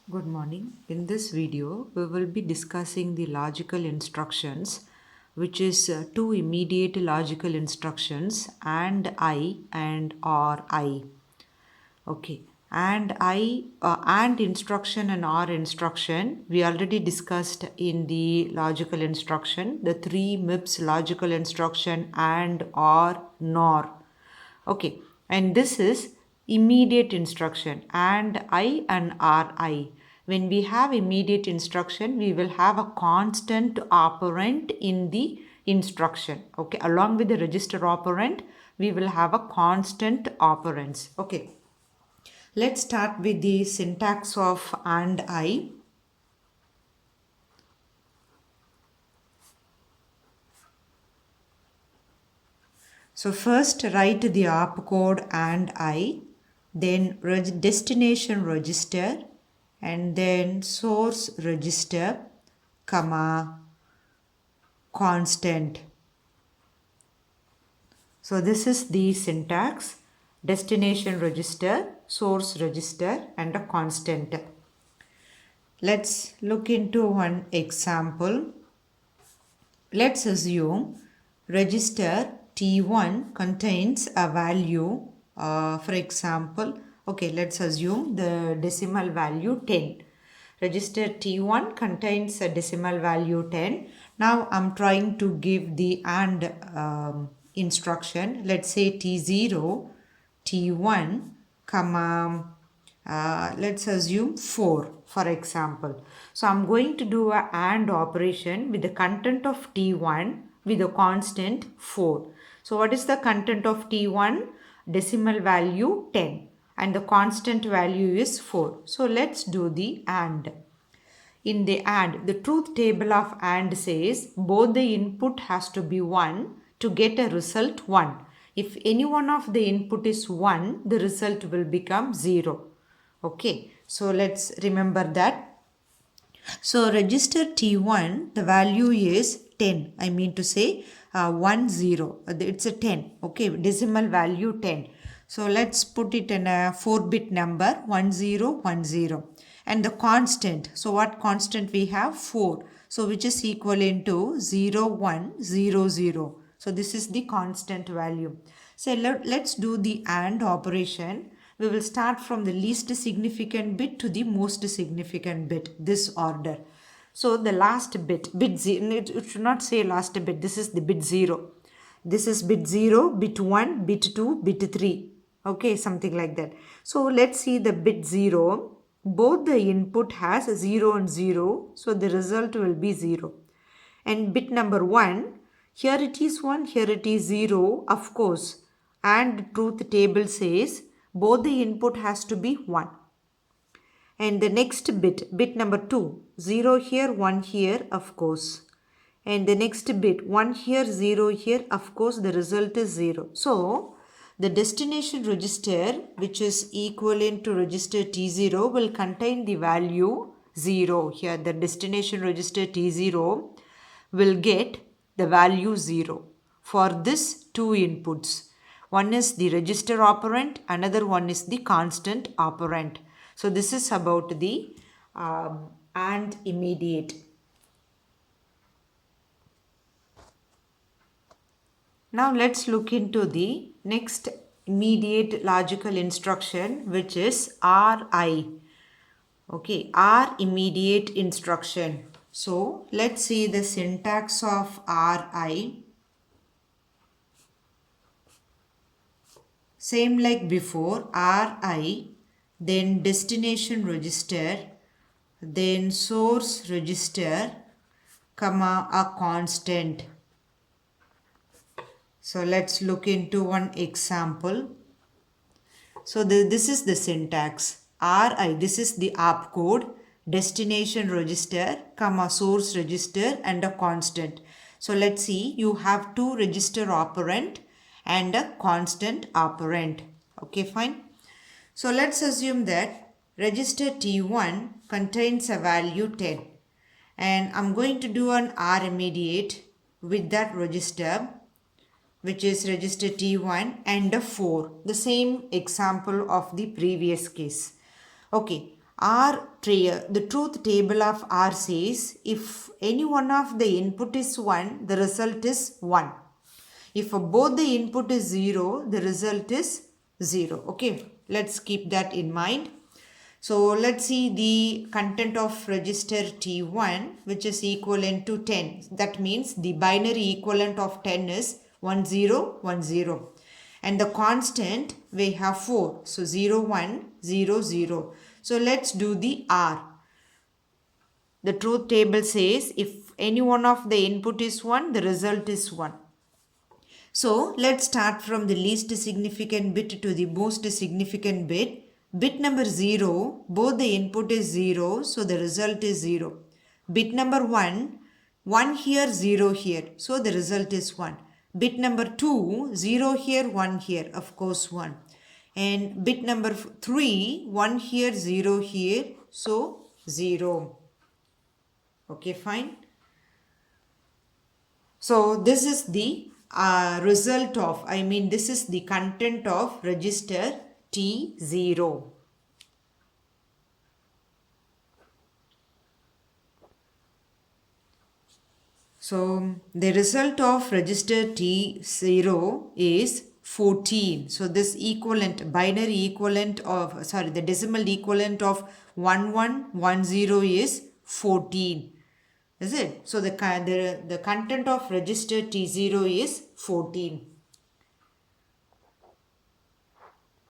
Good morning. In this video, we will be discussing the logical instructions, which is two immediate logical instructions and I and or I. Okay. And instruction and or instruction, we already discussed in the logical instruction, the three MIPS logical instruction and or nor. Okay, and this is immediate instruction and I and RI. When we have immediate instruction, we will have a constant operand in the instruction. Okay, along with the register operand, we will have a constant operands. Okay, let's start with the syntax of and I. So first write the opcode and I, then destination register, and then source register, comma, constant. So this is the syntax: destination register, source register, and a constant. Let's look into one example. Let's assume register T1 contains a value, for example, okay, let's assume the decimal value 10. Register T1 contains a decimal value 10. Now I'm trying to give the AND instruction. Let's say T0, T1, comma, let's assume 4 for example. So I'm going to do a AND operation with the content of T1 with a constant 4. So what is the content of T1? Decimal value 10 and the constant value is 4. So let's do the AND. In the AND, the truth table of AND says both the input has to be 1 to get a result 1. If any one of the input is 1, the result will become 0. Okay, so let's remember that. So register T1, the value is 10. I mean to say 1 0. It's a 10. Okay, decimal value 10. So let's put it in a 4-bit number 1010. And the constant. So what constant we have? 4. So which is equivalent to 0100. So this is the constant value. So let's do the AND operation. We will start from the least significant bit to the most significant bit, this order. So the last bit 0, it should not say last bit, this is the bit 0. This is bit 0, bit 1, bit 2, bit 3. Okay, something like that. So let's see the bit 0. Both the input has 0 and 0. So the result will be 0. And bit number 1, here it is 1, here it is 0, of course. And truth table says both the input has to be 1. And the next bit number 2, 0 here, 1 here, of course. And the next bit, 1 here, 0 here, of course the result is 0. So, the destination register, which is equivalent to register T0, will contain the value 0. Here the destination register T0 will get the value 0 for this two inputs. One is the register operand, another one is the constant operand. So this is about the AND immediate. Now let's look into the next immediate logical instruction, which is RI. Okay, R immediate instruction. So let's see the syntax of RI. Same like before, RI, then destination register, then source register, comma, a constant. So let's look into one example. So this is the syntax. RI, this is the opcode, destination register, comma, source register and a constant. So let's see, you have two register operand and a constant operand. Okay, fine. So let's assume that register T1 contains a value 10 and I'm going to do an R immediate with that register, which is register T1 and a 4, the same example of the previous case. Okay, the truth table of R says if any one of the input is 1, the result is 1. If both the input is 0, the result is 0. Okay, let's keep that in mind. So let's see the content of register T1, which is equivalent to 10. That means the binary equivalent of 10 is 1010. And the constant we have 4. So 0100. So let's do the R. The truth table says if any one of the input is 1, the result is 1. So let's start from the least significant bit to the most significant bit. Bit number 0, both the input is 0, so the result is 0. Bit number 1, 1 here, 0 here, so the result is 1. Bit number 2, 0 here, 1 here, of course 1. And bit number 3, 1 here, 0 here, so 0. Okay, fine. So this is the this is the content of register T0. So the result of register T0 is 14. So this binary equivalent of, the decimal equivalent of 1110 is 14. Is it? So the content of register T0 is 14.